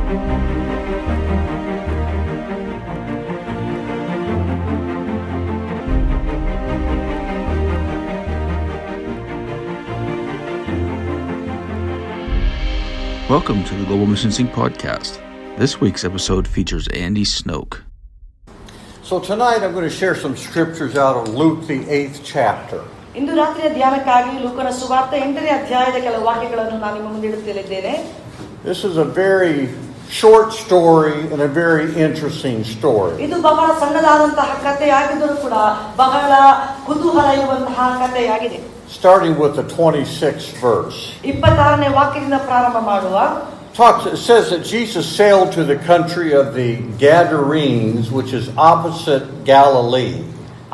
Welcome to the Global Mission Sync podcast. This week's episode features Andy Snoke. So tonight I'm going to share some scriptures out of Luke, the 8th chapter. ಇಂದು ರಾತ್ರಿಯ ಧ್ಯಾನಕ್ಕಾಗಿ ಲೂಕನ ಸುವಾರ್ತೆ 8ನೇ ಅಧ್ಯಾಯದ ಕೆಲವು ವಾಕ್ಯಗಳನ್ನು ನಾನು ನಿಮ್ಮ ಮುಂದೆ ಇಡುತ್ತಲಿದ್ದೇನೆ. This is a very short story and a very interesting story. ಇದು ಬಹಳ ಸಣ್ಣದಾದಂತಹ ಕಥೆಯಾಗಿದ್ದರೂ ಕೂಡ ಬಹಳ ಕುತೂಹಲ ಇರುವಂತಹ ಕಥೆಯಾಗಿದೆ. Starting with the 26th verse. 26ನೇ ವಾಕ್ಯದಿಂದ ಪ್ರಾರಂಭ ಮಾಡುವ. It says that Jesus sailed to the country of the Gadarenes, which is opposite Galilee.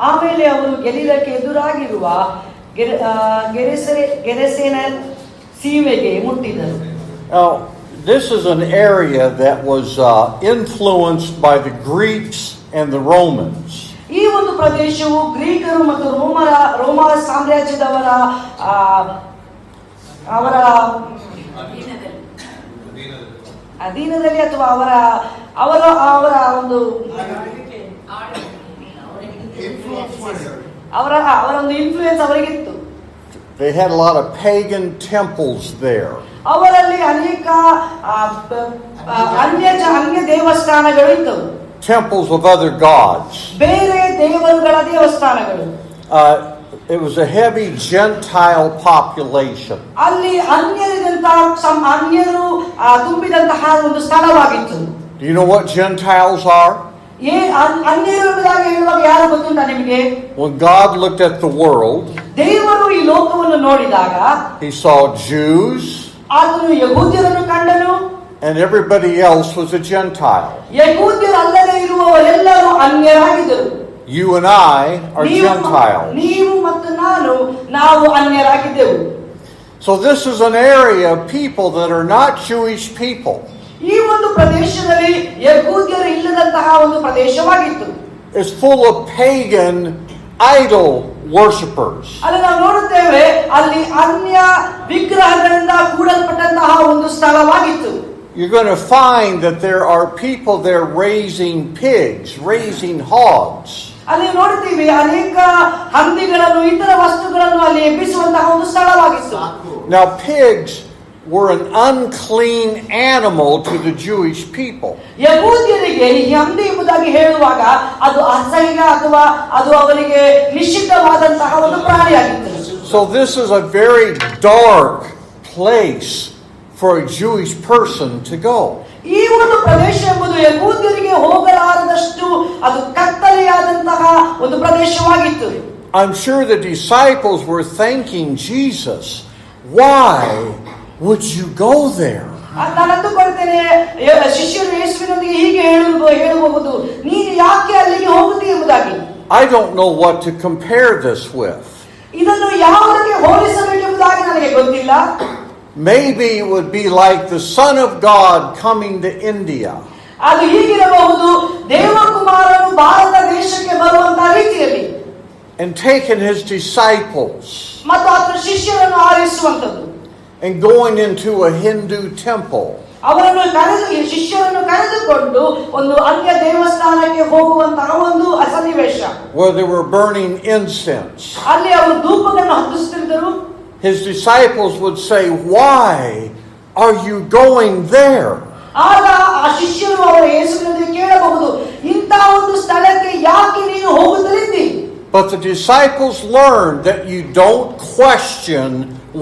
ಆಮೇಲೆ ಅವರು ಗೆಲಿಲಕ್ಕೆ ಎದುರಾಗಿರುವ ಗೆರೆಸೇನ ಸೀಮೆಗೆ ಮುಟ್ಟಿದರು. Now, this is an area that was influenced by the Greeks and the Romans. ಈ ಒಂದು ಪ್ರದೇಶವು ಗ್ರೀಕರು ಮತ್ತು ರೋಮ ಸಾಮ್ರಾಜ್ಯದವರ ಅವರ ಅಧೀನದಲ್ಲಿ ಅಥವಾ ಅವರ ಒಂದು ಅವರ influence ಅವರಿಗಿತ್ತು. They had a lot of pagan temples there. ಅವರಲ್ಲಿ ಅನೇಕ ಅನ್ಯ ದೇವಸ್ಥಾನಗಳಿದ್ದವು. Temples of other gods. ಬೇರೆ ದೇವರುಗಳ ದೇವಸ್ಥಾನಗಳು. It was a heavy Gentile population. ಅಲ್ಲಿ ಅನ್ಯರು ತುಂಬಿದಂತಹ ಒಂದು ಸ್ಥಳವಾಗಿತ್ತು. Do you know what Gentiles are? ಅನ್ಯರು ಎಂಬುದಾಗಿ ಹೇಳುವಾಗ ಯಾರು ಗೊತ್ತುಂಟಾ ನಿಮಗೆ? When God looked at the world, ದೇವರು ಈ ಲೋಕವನ್ನು ನೋಡಿದಾಗ He saw Jews, ಆತನು ಯಹೂದ್ಯರನ್ನು ಕಂಡನು, and everybody else was a Gentile. ಯಹೂದ್ಯರು ಅಲ್ಲದೆ ಇರುವವರೆಲ್ಲರೂ ಅನ್ಯರಾಗಿದ್ದರು. You and I are Gentiles. ನೀವು ಮತ್ತು ನಾವು ಅನ್ಯರಾಗಿದ್ದೆವು. So this is an area of people that are not Jewish people. ಈ ಒಂದು ಪ್ರದೇಶದಲ್ಲಿ ಯಹೂದ್ಯರು ಇಲ್ಲದಂತಹ ಒಂದು ಪ್ರದೇಶವಾಗಿತ್ತು. It's full of pagan idol worshippers. ಅಲ್ಲಿ ನಾವು ನೋಡುತ್ತೇವೆ, ಅಲ್ಲಿ ಅನ್ಯ ವಿಗ್ರಹಗಳಿಂದ ಕೂಡಲ್ಪಟ್ಟಂತಹ ಒಂದು ಸ್ಥಳವಾಗಿತ್ತು. You're going to find that there are people there raising pigs, raising hogs. ಅಲ್ಲಿ ನೋಡ್ತೀವಿ ಅನೇಕ ಹಂದಿಗಳನ್ನು ಇತರ ವಸ್ತುಗಳನ್ನು ಅಲ್ಲಿ ಎಬ್ಬಿಸುವಂತಹ ಒಂದು ಸ್ಥಳವಾಗಿತ್ತು. Now pigs were an unclean animal to the Jewish people. ಯಹೂದ್ಯರಿಗೆ ಈ ಹಂದಿ ಎಂಬುದಾಗಿ ಹೇಳುವಾಗ ಅದು ಅಸಹ್ಯ ಅಥವಾ ಅದು ಅವರಿಗೆ ನಿಷಿದ್ಧವಾದಂತಹ ಒಂದು ಪ್ರಾಣಿಯಾಗಿತ್ತು. So this is a very dark place for a Jewish person to go. ಈ ಒಂದು ಪ್ರದೇಶ ಎಂಬುದು ಯಹೂದ್ಯರಿಗೆ ಹೋಗಲಾರದಷ್ಟು ಅದು ಕತ್ತಲೆಯಾದಂತಹ ಒಂದು ಪ್ರದೇಶವಾಗಿತ್ತು. I'm sure the disciples were thanking Jesus, why would you go there? ನಾನು ಅಂದುಕೊಳ್ತೇನೆ ಶಿಷ್ಯರು ಯೇಸುವಿನೊಂದಿಗೆ ಹೀಗೆ ಹೇಳಬಹುದು, ನೀನು ಯಾಕೆ ಅಲ್ಲಿಗೆ ಹೋಗುತ್ತೀ ಎಂಬುದಾಗಿ. I don't know what to compare this with. ಇದನ್ನು ಯಾವುದಕ್ಕೆ ಹೋಲಿಸಬೇಕೆಂಬುದಾಗಿ ನನಗೆ ಗೊತ್ತಿಲ್ಲ. Maybe it would be like the Son of God coming to India. ಅದು ಹೀಗಿರಬಹುದು, ದೇವಕುಮಾರನು ಭಾರತ ದೇಶಕ್ಕೆ ಬರುವಂತಹ ರೀತಿಯಲ್ಲಿ and taking his disciples ಮತ್ತು ಆತನ ಶಿಷ್ಯರನ್ನು ಆರಿಸುವಂತದ್ದು and going into a Hindu temple. ಅವರನ್ನು ಶಿಷ್ಯರನ್ನು ಕರೆದುಕೊಂಡು ಒಂದು ಅನ್ಯ ದೇವಸ್ಥಾನಕ್ಕೆ ಹೋಗುವಂತಹ ಒಂದು ಸನ್ನಿವೇಶ. Where they were burning incense. ಅಲ್ಲಿ ಅವರು ಧೂಪವನ್ನು ಹತ್ತಿಸುತ್ತಿದ್ದರು. His disciples would say, why are you going there? ಆಗ ಆ ಶಿಷ್ಯರು ಅವರ ಯೇಸುವಿನೊಂದಿಗೆ ಕೇಳಬಹುದು, ಇಂತಹ ಒಂದು ಸ್ಥಳಕ್ಕೆ ಯಾಕೆ ನೀನು ಹೋಗುತ್ತಲಿದ್ದಿ? But the disciples learned that you don't question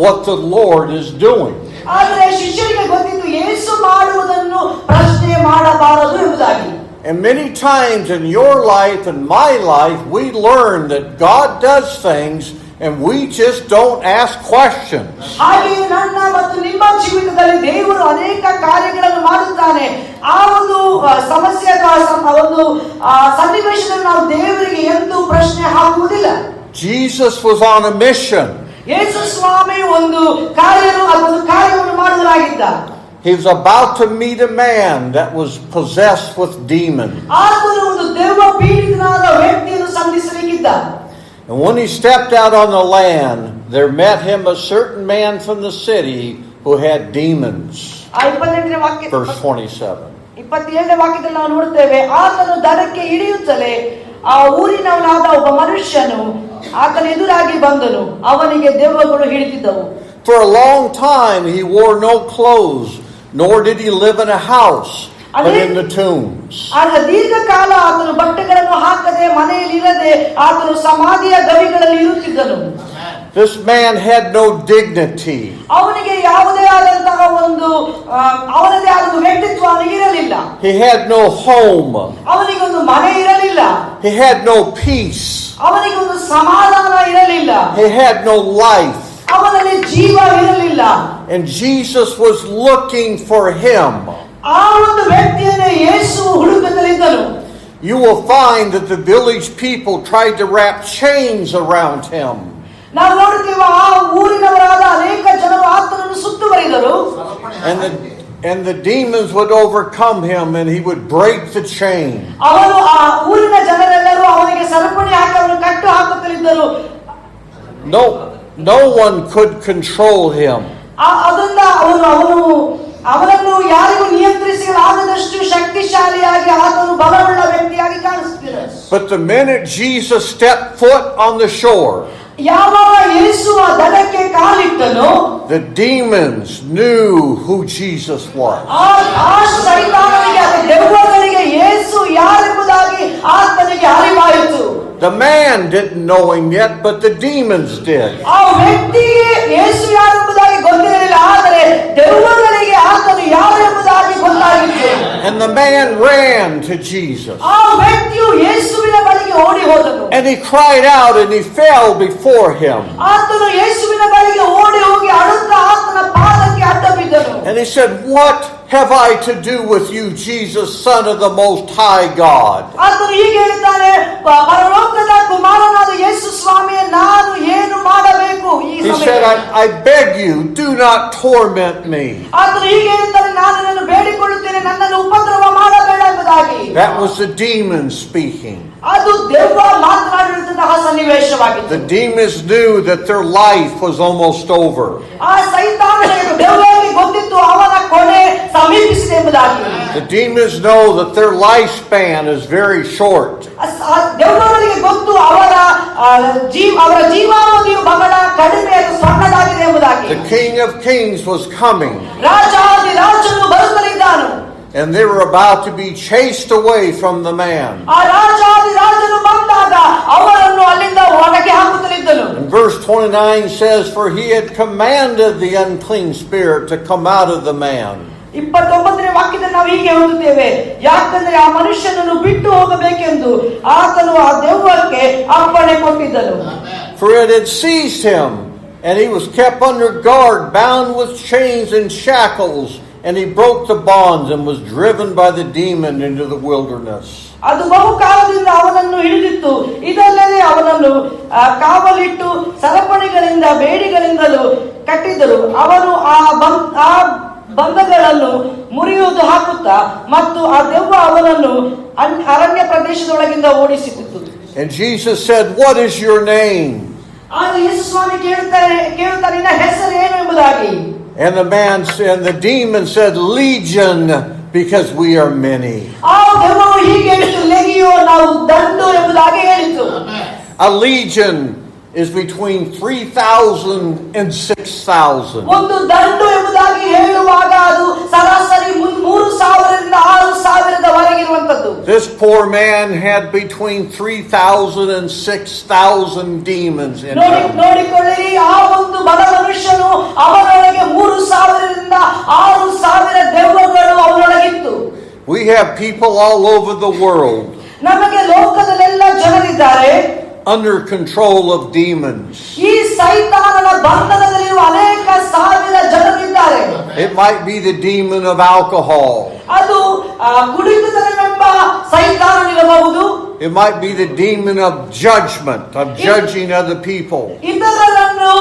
what the Lord is doing. ಆದರೆ ಶಿಷ್ಯರಿಗೆ ಗೊತ್ತಿತ್ತು, ಯೇಸು ಮಾಡುವುದನ್ನು ಪ್ರಶ್ನೆ ಮಾಡಬಾರದು ಎಂಬುದಾಗಿ. And many times in your life and my life, we learn that God does things and we just don't ask questions. ಹಾಗೆ ನನ್ನ ಮತ್ತು ನಿಮ್ಮ ಜೀವಿತದಲ್ಲಿ ದೇವರು ಅನೇಕ ಕಾರ್ಯಗಳನ್ನು ಮಾಡುತ್ತಾನೆ. ಆ ಒಂದು ಸಮಸ್ಯೆ ಅಥವಾ ಒಂದು ಸನ್ನಿವೇಶದಲ್ಲಿ ನಾವು ದೇವರಿಗೆ ಎಂದೂ ಪ್ರಶ್ನೆ ಹಾಕುವುದಿಲ್ಲ. Jesus was on a mission. ಯೇಸು ಸ್ವಾಮಿ ಒಂದು ಕಾರ್ಯವನ್ನು ಮಾಡಲಾಗಿದ್ದ. He was about to meet a man that was possessed with demons. ಆತನು ಒಂದು ದೆವ್ವ ಪೀಡಿತನಾದ ವ್ಯಕ್ತಿಯನ್ನು ಸಂಧಿಸಲಿಕ್ಕಿದ್ದ. And when he stepped out on the land, there met him a certain man from the city who had demons. ಆ 28ನೇ ವಾಕ್ಯ verse 27. 27ನೇ ವಾಕ್ಯದಲ್ಲಿ ನಾವು ನೋಡುತ್ತೇವೆ, ಆತನು ದಡಕ್ಕೆ ಇಳಿಯುತ್ತಲೇ ಆ ಊರಿನವನಾದ ಒಬ್ಬ ಮನುಷ್ಯನು ಆತನ ಎದುರಾಗಿ ಬಂದನು, ಅವನಿಗೆ ದೆವ್ವಗಳು ಹಿಡಿದಿದ್ದವು. For a long time he wore no clothes, nor did he live in a house, but in the tombs. ಆಗ ದೀರ್ಘಕಾಲ ಆತನು ಬಟ್ಟೆಗಳನ್ನು ಹಾಕದೆ ಮನೆಯಲ್ಲಿ ಇರದೆ ಆತನು ಸಮಾಧಿಯ ಗವಿಗಳಲ್ಲಿ ಇರುತ್ತಿದ್ದನು. This man had no dignity. ಅವನಿಗೆ ಯಾವುದೇ ಆದಂತಹ ಅವನದೇ ಆದ ವ್ಯಕ್ತಿತ್ವ ಅವನಿಗೆ ಇರಲಿಲ್ಲ. He had no home. ಅವನಿಗೆ ಒಂದು ಮನೆ ಇರಲಿಲ್ಲ. He had no peace. ಅವನಿಗೆ ಒಂದು ಸಮಾಧಾನ ಇರಲಿಲ್ಲ. He had no life. ಅವನಲ್ಲಿ ಜೀವ ಇರಲಿಲ್ಲ. And Jesus was looking for him. ಆ ಒಂದು ವ್ಯಕ್ತಿಯನ್ನೇ ಯೇಸು ಹುಡುಕುತ್ತಲಿದ್ದನು. You will find that the village people tried to wrap chains around him. ನಾವು ನೋಡುತ್ತೇವೆ, ಆ ಊರಿನವರಾದ ಅನೇಕ ಜನರು ಆತನನ್ನು ಸುತ್ತುವರಿದರು. And the demons would overcome him and he would break the chain. ಅವರು ಆ ಊರಿನ ಜನರೆಲ್ಲರೂ ಅವನಿಗೆ ಸರಪಣಿ ಹಾಕಿ ಅವನು ಕಟ್ಟು ಹಾಕುತ್ತಲಿದ್ದರು. No one could control him. ಅದರಿಂದ ಅವನನ್ನು ಯಾರಿಗೂ ನಿಯಂತ್ರಿಸಲಾಗದಷ್ಟು ಶಕ್ತಿಶಾಲಿಯಾಗಿ ಆತನು ಬಲವುಳ್ಳ ವ್ಯಕ್ತಿಯಾಗಿ ಕಾಣಿಸುತ್ತಿದ್ದರು. But the minute Jesus stepped foot on the shore, ಯಾವಾಗ ಯೇಸು ಆ ದಡಕ್ಕೆ ಕಾಲಿಟ್ಟನು, the demons knew who Jesus was. ಆ ಸೈತಾನನಿಗೆ, ದೆವ್ವಗಳಿಗೆ ಯೇಸು ಯಾರೆಂಬುದಾಗಿ ಆತನಿಗೆ ಅರಿವಾಯಿತು. The man didn't know him yet, but the demons did. ಆ ವ್ಯಕ್ತಿಗೆ ಯೇಸು ಯಾರೆಂಬುದಾಗಿ ಗೊತ್ತಿರಲಿಲ್ಲ, ಆದರೆ ದೆವ್ವಗಳಿಗೆ ಆತನು ಯಾರೆಂಬುದಾಗಿ ಗೊತ್ತಾಗಿತ್ತು. And the man ran to Jesus. ಆ ವ್ಯಕ್ತಿಯು ಯೇಸುವಿನ ಬಳಿಗೆ ಓಡಿ ಹೋದನು. And he cried out and he fell before him. ಆತನು ಯೇಸುವಿನ ಬಳಿಗೆ ಓಡಿ ಹೋಗಿ ಅಳುತ್ತಾ ಆತನ ಪಾದಕ್ಕೆ ಅಡ್ಡ ಬಿದ್ದನು. And he said, "What have I to do with you, Jesus, Son of the Most High God?" ಆತನು ಹೀಗೆ ಹೇಳಿದ್ದಾನೆ, ಪರಲೋಕದ ಕುಮಾರನಾದ ಯೇಸು ಸ್ವಾಮಿಯೇ, ನಾನು ಏನು ಮಾಡಬೇಕು ಈ He ಸಮಯದಲ್ಲಿ? said, I beg you, do not torment me. ಆತನು ಹೀಗೆ ಹೇಳಿದ್ದಾನೆ, ನಾನು ನಿನ್ನನ್ನು ಬೇಡಿಕೊಳ್ಳುತ್ತೇನೆ, ನನ್ನನ್ನು ಉಪದ್ರವ ಮಾಡಬೇಡ ಎಂಬುದಾಗಿ. That was the demon speaking. ಅದು ದೆವ್ವ ಮಾತನಾಡುವಂತಹ ಸನ್ನಿವೇಶವಾಗಿತ್ತು. The demons knew that their life was almost over. ಆ ಸೈತಾನನಿಗೆ, ದೆವ್ವನಿಗೆ ಗೊತ್ತಿತ್ತು ಅವನ ಕೊನೆ ಸಮೀಪಿಸಿದೆ ಎಂಬುದಾಗಿ. The demons know that their lifespan is very short. ದೆವ್ವಗಳಿಗೆ ಗೊತ್ತು ಅವರ ಜೀವಾವಧಿಯು ಬಹಳ ಕಡಿಮೆ, ಸಣ್ಣದಾಗಿದೆ ಎಂಬುದಾಗಿ. The King of Kings was coming. ರಾಜನು ಬರುತ್ತಲಿದ್ದಾನು. And they were about to be chased away from the man. ಆ ರಾಜನು ಬಂದಾಗ ಅವರನ್ನು ಅಲ್ಲಿಂದ ಹೊರಗೆ ಹಾಕುತ್ತಲಿದ್ದನು. And verse 29 says, "For he had commanded the unclean spirit to come out of the man." 29ನೇ ವಾಕ್ಯದಲ್ಲಿ ನಾವು ಹೀಗೆ ಓದುತ್ತೇವೆ, ಯಾಕಂದ್ರೆ ಆ ಮನುಷ್ಯನನ್ನು ಬಿಟ್ಟು ಹೋಗಬೇಕೆಂದು ಆತನು ಆ ದೆವ್ವಕ್ಕೆ ಅಪ್ಪಣೆ ಕೊಟ್ಟಿದ್ದನು. For it had seized him, and he was kept under guard, bound with chains and shackles, and he broke the bonds and was driven by the demon into the wilderness. ಅದು ಬಹುಕಾಲದಿಂದ ಅವನನ್ನು ಹಿಡಿದಿತ್ತು, ಇದಲ್ಲದೆ ಅವನನ್ನು ಕಾವಲಿಟ್ಟು ಸರಪಣಿಗಳಿಂದ ಬೇಡಿಗಳಿಂದಲೂ ಕಟ್ಟಿದ್ದರು. ಅವನು ಆ ಬಂಧಗಳನ್ನು ಮುರಿಯುವುದು ಹಾಕುತ್ತಾ ಮತ್ತು ಆ ದೆವ್ವ ಅವನನ್ನು ಅರಣ್ಯ ಪ್ರದೇಶದೊಳಗಿಂದ ಓಡಿಸಿತ್ತು. And Jesus said, "What is your name?" ಆಗ ಯೇಸು ಸ್ವಾಮಿ ಕೇಳುತ್ತಾರೆ, ನಿನ್ನ ಹೆಸರು ಏನು ಎಂಬುದಾಗಿ. And the demon said, "Legion, because we are many." ಆ ದೆವ್ವವು ಹೀಗೆ ಹೇಳಿತು, ಲೆಗಿಯೋ, ನಾವು ದಂಡು ಎಂಬುದಾಗಿ ಹೇಳಿತು. A legion is between 3,000 and 6,000. ಒಂದು ದಂಡು ಎಂಬುದಾಗಿ ಹೇಳುವಾಗ ಅದು ಸರಾಸರಿ 3,000ರಿಂದ 6,000ದವರೆಗಿರುವಂತದ್ದು. This poor man had between 3,000 and 6,000 demons in him. ನೋಡಿಕೊಳ್ಳಿರಿ, ಆ ಒಂದು ಬಡ ಮನುಷ್ಯನು ಅವನೊಳಗೆ 3,000ರಿಂದ 6,000 ದೆವ್ವಗಳು ಅವನೊಳಗಿತ್ತು. We have people all over the world ನಮಗೆ ಲೋಕದಲ್ಲೆಲ್ಲ ಜನರಿದ್ದಾರೆ under control of demons. ಈ ಸೈತಾನನ ಬಂಧನದಲ್ಲಿರುವ ಅನೇಕ ಸಾವಿರ ಜನರಿದ್ದಾರೆ. It might be the demon of alcohol. ಅದು ಕುಡಿತವೆಂಬ ಸೈತಾನನಿರಬಹುದು. It might be the demon of judgment, of judging other people. ಇತರರನ್ನು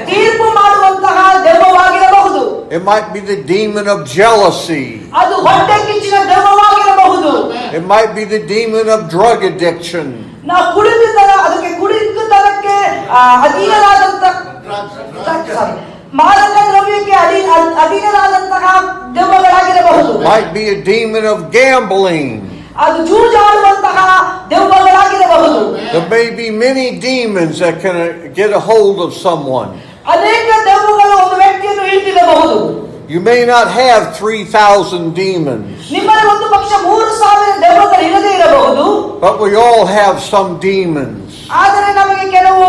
ತೀರ್ಪು ಮಾಡುವಂತಹ ದೆವ್ವವಾಗಿರಬಹುದು. It might be the demon of jealousy. ಅದು ಹೊಟ್ಟೆ ಕಿಚ್ಚಿನ ದೆವ್ವವಾಗಿರಬಹುದು. It might be the demon of drug addiction. ನಾವು ಕುಡಿತಕ್ಕೆ ಅಧೀನರಾದಂತ ಮಾದಕ ದ್ರವ್ಯಕ್ಕೆ ಅಧೀನರಾದಂತಹ ದೆವ್ವಗಳಾಗಿರಬಹುದು. Might be a demon of gambling. ಅದು ಜೂಜಾಡುವಂತಹ ದೆವ್ವಗಳಾಗಿರಬಹುದು. There may be many demons that can get a hold of someone. ಅನೇಕ ದೆವ್ವಗಳು ಒಂದು ವ್ಯಕ್ತಿಯನ್ನು ಹಿಡಿದಿರಬಹುದು. You may not have 3,000 demons. ನಿಮ್ಮಲ್ಲಿ ಒಂದು ಪಕ್ಷ 3,000 ದೆವ್ವಗಳು ಇರದೇ ಇರಬಹುದು. But we all have some demons. ಆದರೆ ನಮಗೆ ಕೆಲವು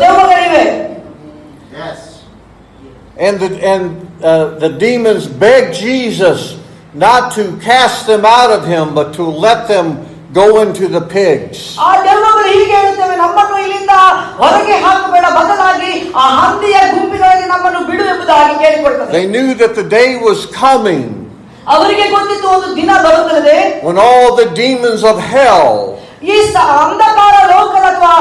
ದೆವ್ವಗಳಿವೆ. Yes. And the demons begged Jesus not to cast them out of him, but to let them go into the pigs. ಆ ದೆವ್ವಗಳು ಹೀಗೆ ಹೇಳುತ್ತವೆ, ನಮ್ಮನ್ನು ಇಲ್ಲಿಂದ ಹೊರಗೆ ಹಾಕಬೇಡ, ಬದಲಾಗಿ ಆ ಹಂದಿಯ ಗುಂಪಿನೊಳಗೆ ನಮ್ಮನ್ನು ಬಿಡು ಎಂಬುದಾಗಿ ಕೇಳಿಕೊಳ್ತದೆ. They knew that the day was coming ಅವರಿಗೆ ಗೊತ್ತಿತ್ತು ಒಂದು ದಿನ ಬರುತ್ತದೆ when all the demons of hell, ಈ ಅಂಧಕಾರ ಲೋಕದ ಅಥವಾ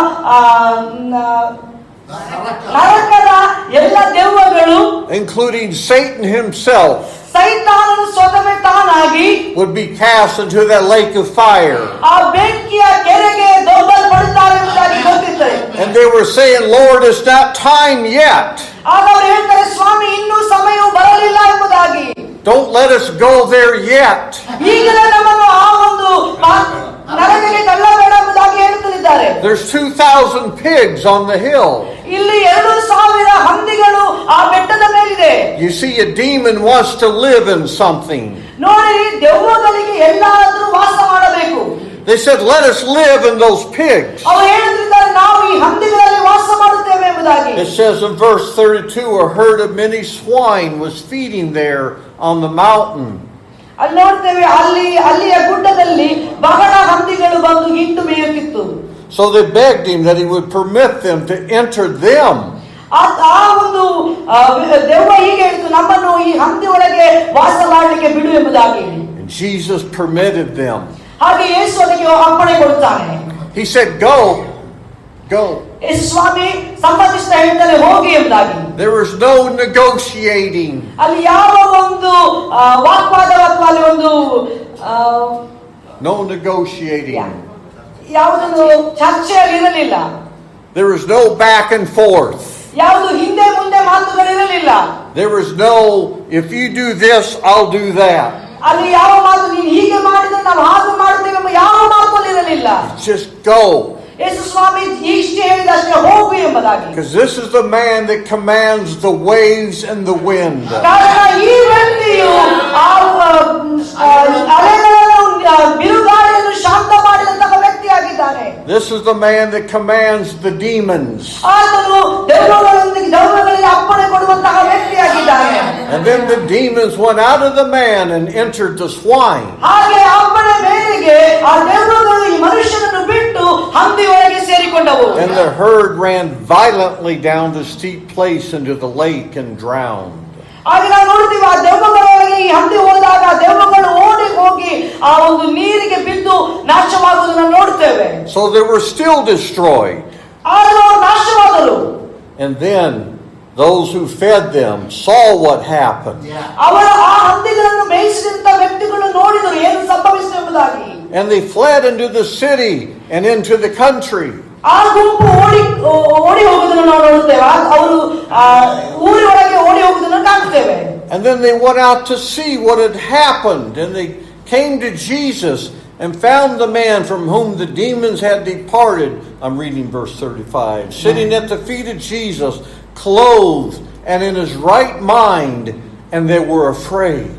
ನರಕದ ಎಲ್ಲ ದೆವ್ವಗಳು, including Satan himself, ಸೈತಾನನು ಸ್ವತಃ ತಾನಾಗಿ would be cast into that lake of fire. ಆ ಬೆಂಕಿಯ ಕೆರೆಗೆ ದೊಬ್ಬಲ್ಪಡುತ್ತಾರೆ ಎಂಬುದಾಗಿ ಗೊತ್ತಿರ್ತದೆ. And they were saying, Lord, it's not time yet. ಆಗ ಅವರು ಹೇಳ್ತಾರೆ, ಸ್ವಾಮಿ ಇನ್ನೂ ಸಮಯವು ಬರಲಿಲ್ಲ ಎಂಬುದಾಗಿ. Don't let us go there yet. ಈಗಲೇ ನಮ್ಮನ್ನು ಆ ಒಂದು ನರಕಕ್ಕೆ ತಳ್ಳಬೇಡ ಎಂಬುದಾಗಿ ಹೇಳುತ್ತಿದ್ದಾರೆ. There's 2,000 pigs on the hill. ಇಲ್ಲಿ 2,000 ಹಂದಿಗಳು ಆ ಬೆಟ್ಟದ ಮೇಲಿದೆ. You see, a demon wants to live in something. ನೋಡಿ, ದೆವ್ವಗಳಿಗೆ ಎಲ್ಲಾದರೂ ವಾಸ ಮಾಡಬೇಕು. They said, let us live in those pigs. ಅವರು ಹೇಳುತ್ತಿದ್ದಾರೆ, ನಾವು ಈ ಹಂದಿಗಳಲ್ಲಿ ವಾಸ ಮಾಡುತ್ತೇವೆ ಎಂಬುದಾಗಿ. It says in verse 32, a herd of many swine was feeding there on the mountain. ಅಲ್ಲಿ ನೋಡ್ತೇವೆ, ಅಲ್ಲಿಯ ಗುಡ್ಡದಲ್ಲಿ ಬಹಳ ಹಂದಿಗಳು ಬಂದು ಹಿಂಡು ಮೇಯುತ್ತಿತ್ತು. So they begged him that he would permit them to enter them. ಆ ಒಂದು ದೆವ್ವ ಹೀಗೆ ಹೇಳಿತು, ನಮ್ಮನ್ನು ಈ ಹಂದಿ ಒಳಗೆ ವಾಸ ಮಾಡಲಿಕ್ಕೆ ಬಿಡು ಎಂಬುದಾಗಿ. And Jesus permitted them. ಹಾಗೆ ಯೇಸು ಅದಕ್ಕೆ ಅಪ್ಪಣೆ ಕೊಡುತ್ತಾನೆ. He said, go. ಯೇಸು ಸ್ವಾಮಿ ಸಮ್ಮತಿಸ್ತಾ ಹೇಳ್ತಾನೆ, ಹೋಗಿ ಎಂಬುದಾಗಿ. There was no negotiating. ಅಲ್ಲಿ ಯಾವ ಒಂದು ವಾಗ್ವಾದ ಅಥವಾ ಅಲ್ಲಿ ಒಂದು No negotiating. ಯಾವುದೊಂದು ಚರ್ಚೆ ಇರಲಿಲ್ಲ. There was no back and forth. ಯಾವುದು ಹಿಂದೆ ಮುಂದೆ ಮಾತುಗಳಿರಲಿಲ್ಲ. There was no, if you do this, I'll do that. ಅಲ್ಲಿ ಯಾವ ಮಾತು, ನೀನು ಹೀಗೆ ಮಾಡಿದ್ರೆ ನಾವು ಹಾಗೆ ಮಾಡ್ತೇವೆ ಎಂಬ ಯಾವ ಮಾತು ಇರಲಿಲ್ಲ. Just go. ಯೇಸು ಸ್ವಾಮಿ ಇಷ್ಟೇ ಹೇಳಿದಷ್ಟೇ, ಹೋಗು ಎಂಬುದಾಗಿ. Because this is the man that commands the waves and the wind. ಕಾರಣ ಈ ವ್ಯಕ್ತಿಯು ಅಲೆಗಳನ್ನು ಬಿರುಗಾಳಿಯನ್ನು ಶಾಂತ ಮಾಡಿದಂತಹ ವ್ಯಕ್ತಿಯಾಗಿದ್ದಾನೆ. This is the man that commands the demons. ಆತನು ದೆವ್ವಗಳಿಗೆ ಅಪ್ಪಣೆ ಕೊಡುವಂತಹ ವ್ಯಕ್ತಿಯಾಗಿದ್ದಾನೆ. And then the demons went out of the man and entered the swine. ಹಾಗೆ ಅಪ್ಪಣೆ ಮೇರೆಗೆ ಆ ದೆವ್ವಗಳು ಈ ಮನುಷ್ಯನನ್ನು ಬಿಟ್ಟು ಹಂದಿ ಒಳಗೆ ಸೇರಿಕೊಂಡವು. And the herd ran violently down the steep place into the lake and drowned. ಹಾಗೆ ನಾವು ನೋಡ್ತೀವಿ, ಆ ದೆವ್ವಗಳೊಳಗೆ ಈ ಹಂದಿ ಹೋದಾಗ ದೆವ್ವಗಳು ಓಡಿ ಹೋಗಿ ಆ ಒಂದು ನೀರಿಗೆ ಬಿದ್ದು ನಾಶವಾಗುವುದನ್ನು ನೋಡ್ತೇವೆ. So they were still destroyed. ಆದರೂ ಅವರು ನಾಶವಾದರು. And then those who fed them saw what happened. ಅವರ ಆ ಹಂದಿಗಳನ್ನು ಮೇಯಿಸಿದಂತ ವ್ಯಕ್ತಿಗಳು ನೋಡಿದರು ಏನು ಸಂಭವಿಸಿದೆ ಎಂಬುದಾಗಿ. And they fled into the city and into the country. ಆ ಗುಂಪು ಓಡಿ ಹೋಗುವುದನ್ನು ನಾವು ನೋಡುತ್ತೇವೆ. ಅವರು ಊರಿನೊಳಗೆ ಓಡಿ ಹೋಗುವುದನ್ನು ಕಾಣುತ್ತೇವೆ. And then they went out to see what had happened. And they came to Jesus and found the man from whom the demons had departed. I'm reading verse 35. Sitting at the feet of Jesus, clothed and in his right mind, and they were afraid.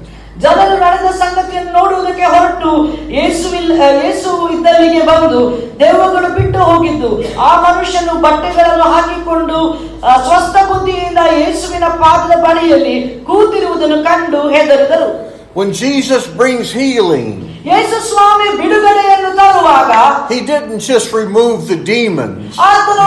ಜನರು ನಡೆದ ಸಂಗತಿಯನ್ನು ನೋಡುವುದಕ್ಕೆ ಹೊರಟು ಯೇಸು ಇದ್ದಲ್ಲಿಗೆ ಬಂದು ದೆವ್ವಗಳು ಬಿಟ್ಟು ಹೋಗಿದ್ದು ಆ ಮನುಷ್ಯನು ಬಟ್ಟೆಗಳನ್ನು ಹಾಕಿಕೊಂಡು ಸ್ವಸ್ಥ ಬುದ್ಧಿಯಿಂದ ಯೇಸುವಿನ ಪಾದದ ಬಳಿಯಲ್ಲಿ ಕೂತಿರುವುದನ್ನು ಕಂಡು ಹೆದರಿದರು. When Jesus brings healing, Yesu Swami ಬಿಡುಗಡೆಯನ್ನು ತರುವಾಗ he didn't just remove the demons. ಆತನು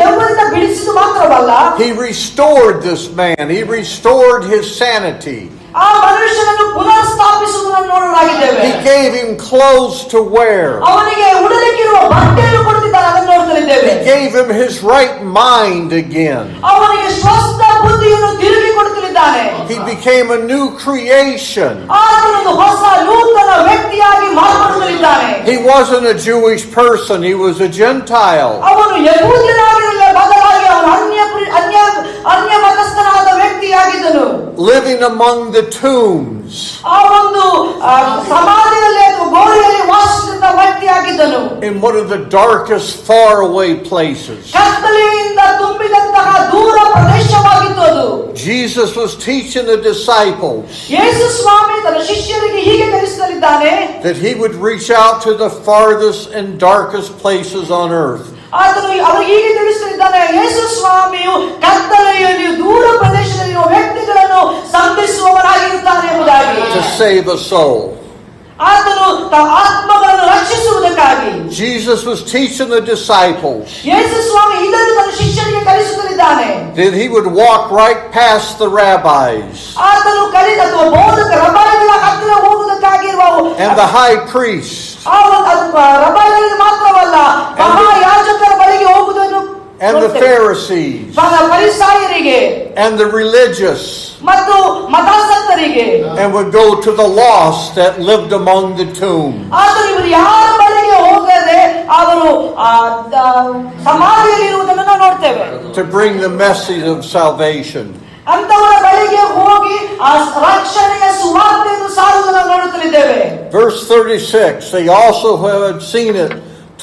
ದೆವ್ವದಿಂದ ಬಿಡಿಸಿದ್ದು ಮಾತ್ರವಲ್ಲ, he restored this man. He restored his sanity. ಆ ಮನುಷ್ಯನನ್ನು ಪುನಃ ಸ್ಥಾಪಿಸುವುದನ್ನು ನೋಡಲಾಗಿದ್ದೇವೆ. He gave him clothes to wear. ಅವನಿಗೆ ಉಡಲಿಕ್ಕಿರುವ ಬಟ್ಟೆಯನ್ನು ಕೊಡುತ್ತಿದ್ದಾರೆ, ಅದನ್ನು ನೋಡುತ್ತಲಿದ್ದೇವೆ. He gave him his right mind again. ಅವನಿಗೆ ಸ್ವಸ್ಥ ಬುದ್ಧಿಯನ್ನು ತಿರುಗಿ ಕೊಡುತ್ತಲಿದ್ದಾನೆ. He became a new creation. ಆತನು ಹೊಸ ನೂತನ ವ್ಯಕ್ತಿಯಾಗಿ ಮಾರ್ಪಡುತ್ತಲಿದ್ದಾನೆ. He wasn't a Jewish person. He was a Gentile. ಅವನು ಯಹೂದ್ಯನಾಗಿರಲಿಲ್ಲ, ಬದಲಾಗಿ ಅವನು ಅನ್ಯ ಅನ್ಯ ಮತಸ್ಥನಾದ ವ್ಯಕ್ತಿಯಾಗಿದ್ದನು. living among the tombs. ಆ ಒಂದು ಸಮಾಧಿಯಲ್ಲಿ ಅಥವಾ ಗೋರಿಯಲ್ಲಿ ವಾಸಿಸುತ್ತಿದ್ದ ವ್ಯಕ್ತಿಯಾಗಿದ್ದನು. In one of the darkest, faraway places. ಕತ್ತಲೆಯಿಂದ ತುಂಬಿದಂತಹ ದೂರ ಪ್ರದೇಶವಾಗಿತ್ತು ಅದು. Jesus was teaching the disciples ಯೇಸು ಸ್ವಾಮಿ ತನ್ನ ಶಿಷ್ಯರಿಗೆ ಹೀಗೆ ಕಲಿಸುತ್ತಿದ್ದಾನೆ, that he would reach out to the farthest and darkest places on earth. ಆತನು ಅವರು ಹೀಗೆ ತಿಳಿಸುತ್ತಿದ್ದಾನೆ, ಯೇಸು ಸ್ವಾಮಿಯು ಕತ್ತಲೆಯಲ್ಲಿ ದೂರ ಪ್ರದೇಶದಲ್ಲಿರುವ ವ್ಯಕ್ತಿಗಳನ್ನು ಸಂಧಿಸುವವರಾಗಿರುತ್ತಾನೆ ಎಂಬುದಾಗಿ. To save a soul. ಆತನು ಆತ್ಮಗಳನ್ನು ರಕ್ಷಿಸುವುದಕ್ಕಾಗಿ. Jesus was teaching the disciples ಯೇಸು ಸ್ವಾಮಿ ಇದನ್ನು ತನ್ನ ಶಿಷ್ಯರಿಗೆ ಕಲಿಸುತ್ತಿದ್ದಾನೆ, that he would walk right past the rabbis ಆತನು ಕಲಿತ ಅಥವಾ ಬೋಧಕ ರಬಾಯಿಗಳ ಹತ್ತಿರ ಹೋಗುವುದಕ್ಕಾಗಿರುವ and the high priests ರಬಾಯಿಗಳಿಗೆ ಮಾತ್ರವಲ್ಲ, ಮಹಾಯಾಜಕರ ಬಳಿಗೆ ಹೋಗುವುದನ್ನು and the Pharisees ಫರಿಸಾಯರಿಗೆ and the religious, ಮತ್ತು ಮತಾಸಕ್ತರಿಗೆ, and would go to the lost that lived among the tombs. ಆತನು ಇವರು ಯಾರ ಬಳಿಗೆ ಹೋಗದೆ ಅವರು ಸಮಾಧಿಯಲ್ಲಿ ಇರುವುದನ್ನು ನಾವು ನೋಡ್ತೇವೆ. To bring the message of salvation. ಅಂತವರ ಬಳಿಗೆ ಹೋಗಿ ಆ ರಕ್ಷಣೆಯ ಸುವಾರ್ತೆಯನ್ನು ಸಾರುವುದನ್ನು ನೋಡುತ್ತಲಿದ್ದೇವೆ. Verse 36, they also who had seen it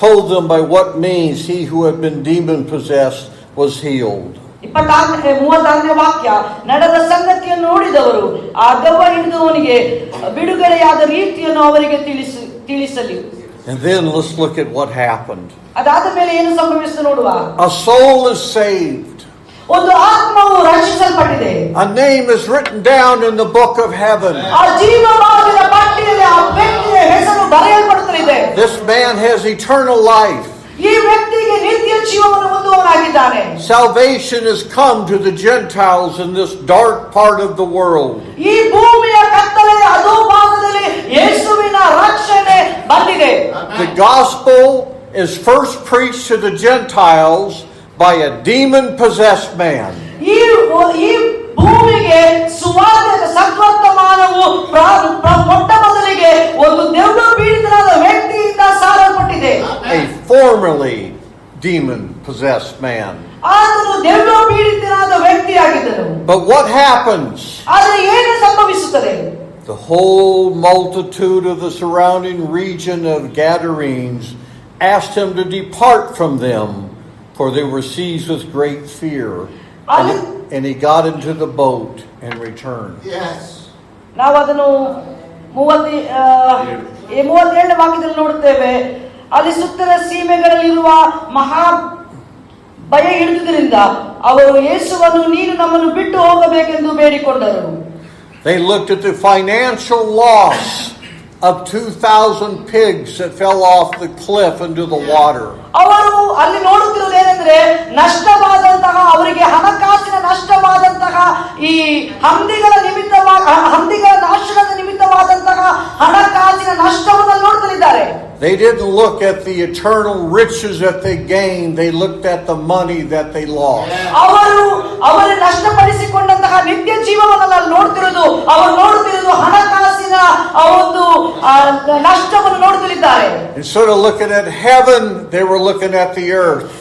told them by what means he who had been demon possessed was healed. 36ನೇ ವಾಕ್ಯ, ನಡೆದ ಸಂಗತಿಯನ್ನು ನೋಡಿದವರು ಆ ದೆವ್ವ ಹಿಡಿದವನಿಗೆ ಬಿಡುಗಡೆಯಾದ ರೀತಿಯನ್ನು ಅವರಿಗೆ ತಿಳಿಸಲಿ. And then let's look at what happened. ಅದಾದ ಮೇಲೆ ಏನು ಸಂಭವಿಸಿತು ನೋಡುವ. A soul is saved. ಒಂದು ಆತ್ಮವು ರಕ್ಷಿಸಲ್ಪಟ್ಟಿದೆ. A name is written down in the book of heaven. ಆ ಜೀವಮಾನದ ಪಟ್ಟಿಯಲ್ಲಿ ಆ ವ್ಯಕ್ತಿಯ ಹೆಸರು ಬರೆಯಲ್ಪಡುತ್ತದೆ. This man has eternal life. ಈ ವ್ಯಕ್ತಿಗೆ ನಿತ್ಯ ಜೀವವನ್ನು ಹೊಂದುವವನಾಗಿದ್ದಾನೆ. Salvation has come to the Gentiles in this dark part of the world. ಈ ಭೂಮಿಯ ಕತ್ತಲೆಯ ಅಧೋಭಾಗದಲ್ಲಿ ಯೇಸುವಿನ ರಕ್ಷಣೆ ಬಂದಿದೆ. The gospel is first preached to the Gentiles by a demon-possessed man. ಈ ಭೂಮಿಗೆ ಸುವಾರ್ತೆಯ ಸತ್ವರ್ತಮಾನವು ಮೊಟ್ಟ ಮೊದಲಿಗೆ ಒಂದು ದೆವ್ವ ಪೀಡಿತನಾದ ವ್ಯಕ್ತಿಯಿಂದ ಸಾರಲ್ಪಟ್ಟಿದೆ. A formerly demon-possessed man. ಆತನು ದೆವ್ವ ಪೀಡಿತನಾದ ವ್ಯಕ್ತಿಯಾಗಿದ್ದನು. But what happens? ಆದರೆ ಏನು ಸಂಭವಿಸುತ್ತದೆ? The whole multitude of the surrounding region of Gadarenes asked him to depart from them, for they were seized with great fear. And he got into the boat and returned. Yes. ನಾವು ಅದನ್ನು 37ನೇ ವಾಕ್ಯದಲ್ಲಿ ನೋಡುತ್ತೇವೆ. ಅಲ್ಲಿ ಸುತ್ತಲ ಸೀಮೆಗಳಲ್ಲಿರುವ ಮಹಾ ಭಯ ಹಿಡಿದುದರಿಂದ ಅವರು ಯೇಸುವನ್ನು ನೀನು ನಮ್ಮನ್ನು ಬಿಟ್ಟು ಹೋಗಬೇಕೆಂದು ಬೇಡಿಕೊಂಡರು. They looked at the financial loss of 2,000 pigs that fell off the cliff into the water. ಅವರು ಅಲ್ಲಿ ನೋಡುತ್ತಿರುವುದೇನೆಂದರೆ ನಷ್ಟವಾದಂತಹ, ಅವರಿಗೆ ಹಣಕಾಸಿನ ನಷ್ಟವಾದಂತಹ ಈ ಹಂದಿಗಳ ನಾಶನದ ನಿಮಿತ್ತವಾದಂತಹ ಹಣಕಾಸಿನ ನಷ್ಟವನ್ನು ನೋಡುತ್ತಿದ್ದಾರೆ. They didn't look at the eternal riches that they gained. They looked at the money that they lost. ಅವರು ನಷ್ಟಪಡಿಸಿಕೊಂಡಂತಹ ನಿತ್ಯ ಜೀವವನ್ನು ನೋಡ್ತಿರೋದು, ಅವರು ನೋಡುತ್ತಿರುವುದು ಹಣಕಾಸಿನ ಒಂದು ನಷ್ಟವನ್ನು ನೋಡುತ್ತಿದ್ದಾರೆ. Instead of looking at heaven, they were looking at the earth.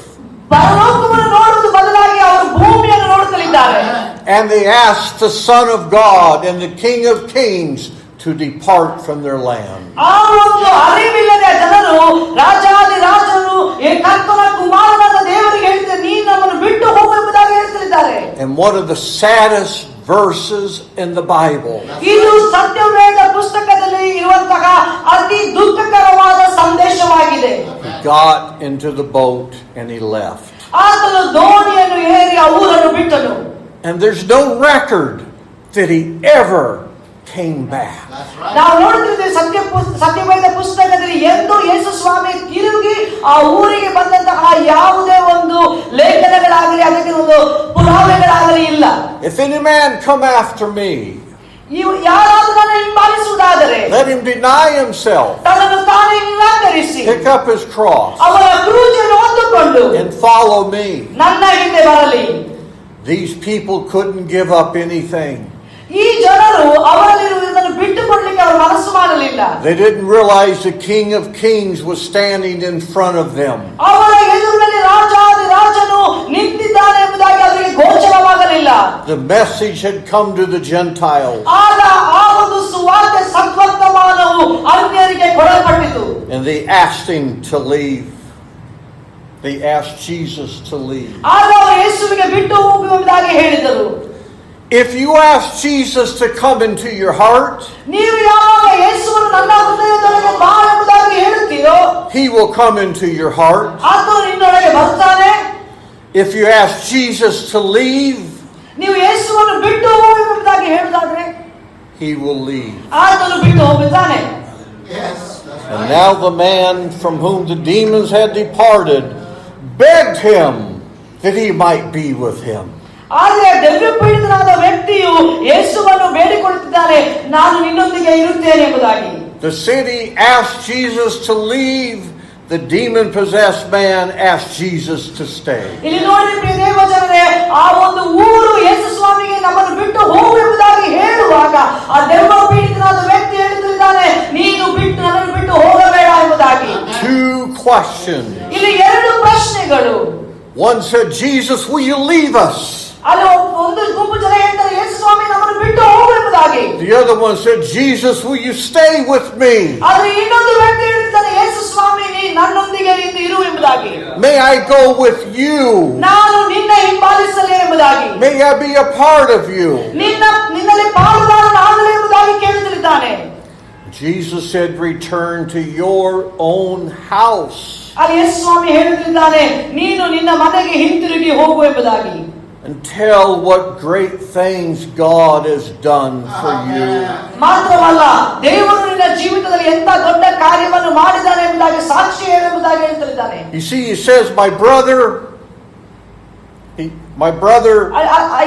ಪರಲೋಕವನ್ನು ನೋಡುವುದು ಬದಲಾಗಿ ಅವರು ಭೂಮಿಯನ್ನು ನೋಡುತ್ತಿದ್ದಾರೆ. And they asked the Son of God and the King of Kings to depart from their land. ಆ ಒಂದು ಅರಿವಿಲ್ಲದ ಜನರು ರಾಜಾದಿರಾಜನು ಕರ್ತನ ಕುಮಾರನಾದ ದೇವರಿಗೆ ಹೇಳ್ತಾರೆ, ನೀನು ನಮ್ಮನ್ನು ಬಿಟ್ಟು ಹೋಗು ಎಂಬುದಾಗಿ ಹೇಳ್ತಿದ್ದಾರೆ. And one of the saddest verses in the Bible. ಇದು ಸತ್ಯವೇದ ಪುಸ್ತಕದಲ್ಲಿ ಇರುವಂತಹ ಅತಿ ದುಃಖಕರವಾದ ಸಂದೇಶವಾಗಿದೆ. He got into the boat and he left. ಆತನು ದೋಣಿಯನ್ನು ಏರಿ ಆ ಊರನ್ನು ಬಿಟ್ಟನು. And there's no record that he ever came back. ನಾವು ನೋಡುತ್ತಿದ್ದೇವೆ ಸತ್ಯವೇದ ಪುಸ್ತಕದಲ್ಲಿ ಎಂದು ಯೇಸು ಸ್ವಾಮಿ ತಿರುಗಿ ಆ ಊರಿಗೆ ಬಂದಂತಹ ಯಾವುದೇ ಒಂದು ಲೇಖನಗಳಾಗಲಿ ಅದಕ್ಕೆ ಒಂದು ಪುರಾವೆಗಳಾಗಲಿ ಇಲ್ಲ. If any man come after me, ಯಾರಾದರೂ ನನ್ನ ಹಿಂಬಾಲಿಸುವುದಾದರೆ let him deny himself, ತನ್ನನ್ನು ತಾನೇ ನಿರಾಕರಿಸಿ pick up his cross, ಅವರ ಕ್ರೂಜನ್ನು ಹೊತ್ತುಕೊಂಡು and follow me. ನನ್ನ ಹಿಂದೆ ಬರಲಿ. These people couldn't give up anything. ಈ ಜನರು ಅವರಲ್ಲಿರುವುದನ್ನು ಬಿಟ್ಟುಕೊಡಲಿಕ್ಕೆ ಅವರು ಮನಸ್ಸು ಮಾಡಲಿಲ್ಲ. They didn't realize the King of Kings was standing in front of them. ಅವರ ಎದುರಿನಲ್ಲಿ ರಾಜಾದಿರಾಜನು ನಿಂತಿದ್ದಾನೆ ಎಂಬುದಾಗಿ ಅವರಿಗೆ ಗೋಚರವಾಗಲಿಲ್ಲ. The message had come to the Gentiles. ಆಗ ಆ ಒಂದು ಸುವಾರ್ತೆ ಸದ್ವರ್ತಮಾನವು ಅನ್ಯರಿಗೆ ಕೊಡಲ್ಪಟ್ಟಿತು. And they asked him to leave. They asked Jesus to leave. ಆಗ ಅವರು ಯೇಸುವಿಗೆ ಬಿಟ್ಟು ಹೋಗುವುದಾಗಿ ಹೇಳಿದರು. If you ask Jesus to come into your heart, ನೀವು ಯಾವಾಗ ಯೇಸುವನ್ನು ನನ್ನ ಹೃದಯದೊಳಗೆ ಬಾ ಎಂಬುದಾಗಿ ಹೇಳುತ್ತೀರೋ, he will come into your heart. ಆತನು ನಿನ್ನೊಳಗೆ ಬರ್ತಾನೆ. If you ask Jesus to leave, ನೀವು ಯೇಸುವನ್ನು ಬಿಟ್ಟು ಹೋಗು ಎಂಬುದಾಗಿ ಹೇಳುವುದಾದ್ರೆ, he will leave. ಆತನು ಬಿಟ್ಟು ಹೋಗುತ್ತಾನೆ. And now the man from whom the demons had departed begged him that he might be with him. ಆದರೆ ದೆವ್ವ ಪೀಡಿತನಾದ ವ್ಯಕ್ತಿಯು ಯೇಸುವನ್ನು ಬೇಡಿಕೊಳ್ಳುತ್ತಿದ್ದಾನೆ, ನಾನು ನಿನ್ನೊಂದಿಗೆ ಇರುತ್ತೇನೆ ಎಂಬುದಾಗಿ. The city asked Jesus to leave. The demon-possessed man asked Jesus to stay. ಇಲ್ಲಿ ನೋಡಿ ಪ್ರಿಯ ದೇವಜನರೇ, ಆ ಒಂದು ಊರು ಯೇಸು ಸ್ವಾಮಿಗೆ ನಮ್ಮನ್ನು ಬಿಟ್ಟು ಹೋಗು ಎಂಬುದಾಗಿ ಹೇಳುವಾಗ ಆ ದೆವ್ವ ಪೀಡಿತನಾದ ವ್ಯಕ್ತಿ ಹೇಳುತ್ತಿದ್ದಾನೆ, ನೀನು ಬಿಟ್ಟು ನನ್ನನ್ನು ಬಿಟ್ಟು ಹೋಗಬೇಡ ಎಂಬುದಾಗಿ. Two questions. ಇಲ್ಲಿ ಎರಡು ಪ್ರಶ್ನೆಗಳು. One said, Jesus, will you leave us? ಅಲ್ಲಿ ಒಂದು ಗುಂಪು ಜನ ಹೇಳ್ತಾರೆ, ಯೇಸು ಸ್ವಾಮಿ ನಮ್ಮನ್ನು ಬಿಟ್ಟು ಹೋಗು ಎಂಬುದಾಗಿ. The other one said, Jesus, will you stay with me? ಆದರೆ ಇನ್ನೊಂದು ವ್ಯಕ್ತಿ ಹೇಳ್ತಾನೆ, ಯೇಸು ಸ್ವಾಮಿ ನೀ ನನ್ನೊಂದಿಗೆ ಇರು ಎಂಬುದಾಗಿ. May I go with you? ನಾನು ನಿನ್ನ ಹಿಂಬಾಲಿಸಲೇ ಎಂಬುದಾಗಿ. May I be a part of you? ನಿನ್ನಲ್ಲಿ ಪಾಲುದಾರನಾಗಲೇ ಎಂಬುದಾಗಿ ಕೇಳುತ್ತಿದ್ದಾನೆ. Jesus said, return to your own house. ಅಲ್ಲಿ ಯೇಸು ಸ್ವಾಮಿ ಹೇಳುತ್ತಿದ್ದಾನೆ, ನೀನು ನಿನ್ನ ಮನೆಗೆ ಹಿಂತಿರುಗಿ ಹೋಗು ಎಂಬುದಾಗಿ. And tell what great things God has done for you. ಮಾತ್ರವಲ್ಲ, ದೇವರು ನಿನ್ನ ಜೀವಿತದಲ್ಲಿ ಎಂತ ದೊಡ್ಡ ಕಾರ್ಯವನ್ನು ಮಾಡಿದ್ದಾನೆ ಎಂಬುದಾಗಿ ಸಾಕ್ಷಿ ಹೇಳುವುದಾಗಿ ಹೇಳುತ್ತಿದ್ದಾನೆ. You see, he says, my brother,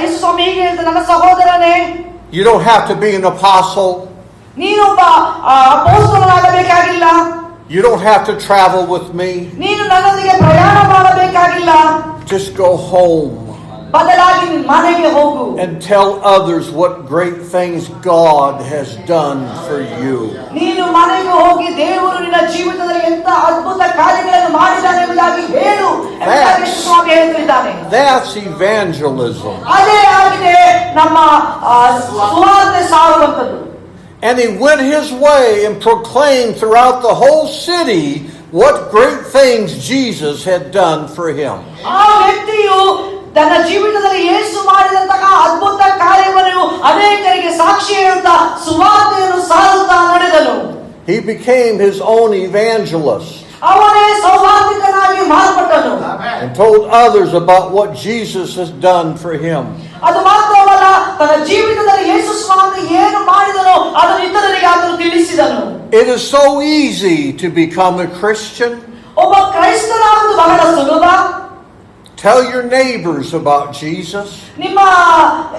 ಯೇಸು ಸ್ವಾಮಿ ಹೀಗೆ ಹೇಳ್ತಾರೆ, ನನ್ನ ಸಹೋದರನೇ, you don't have to be an apostle. ನೀನೊಬ್ಬ ಅಪೊಸ್ತಲನಾಗಬೇಕಾಗಿಲ್ಲ. You don't have to travel with me. ನೀನು ನನ್ನೊಂದಿಗೆ ಪ್ರಯಾಣ ಮಾಡಬೇಕಾಗಿಲ್ಲ. Just go home. ಬದಲಾಗಿ ಮನೆಗೆ ಹೋಗು. And tell others what great things God has done for you. ನೀನು ಮನೆಗೆ ಹೋಗಿ ದೇವರು ನಿನ್ನ ಜೀವಿತದಲ್ಲಿ ಎಂತ ಅದ್ಭುತ ಕಾರ್ಯಗಳನ್ನು ಮಾಡಿದ್ದಾನೆ ಎಂಬುದಾಗಿ ಹೇಳು ಎಂಬುದಾಗಿ ಸ್ವಾಮಿ ಹೇಳ್ತಿದ್ದಾನೆ. That's evangelism. ಅದೇ ಆಗಿದೆ ನಮ್ಮ ಸುವಾರ್ತೆ ಸಾರುವಂತದ್ದು. And he went his way and proclaimed throughout the whole city what great things Jesus had done for him. ಆ ವ್ಯಕ್ತಿಯು ತನ್ನ ಜೀವಿತದಲ್ಲಿ ಯೇಸು ಮಾಡಿದಂತಹ ಅದ್ಭುತ ಕಾರ್ಯವನ್ನು ಅನೇಕರಿಗೆ ಸಾಕ್ಷಿ ಹೇಳುತ್ತಾ ಸುವಾರ್ತೆಯನ್ನು ಸಾರುತ್ತಾ ನಡೆದನು. He became his own evangelist. ಅವನೇ ಸೌವಾರ್ತಿಕನಾಗಿ ಮಾರ್ಪಟ್ಟನು. And told others about what Jesus has done for him. ಅದು ಮಾತ್ರವಲ್ಲ, ತನ್ನ ಜೀವಿತದಲ್ಲಿ ಯೇಸು ಸ್ವಾಮಿ ಏನು ಮಾಡಿದನೋ ಅದನ್ನು ಇತರರಿಗೆ ಆತನು ತಿಳಿಸಿದನು. It is so easy to become a Christian. ಒಬ್ಬ ಕ್ರೈಸ್ತನಾಗುವುದು ಬಹಳ ಸುಲಭ. Tell your neighbors about Jesus. ನಿಮ್ಮ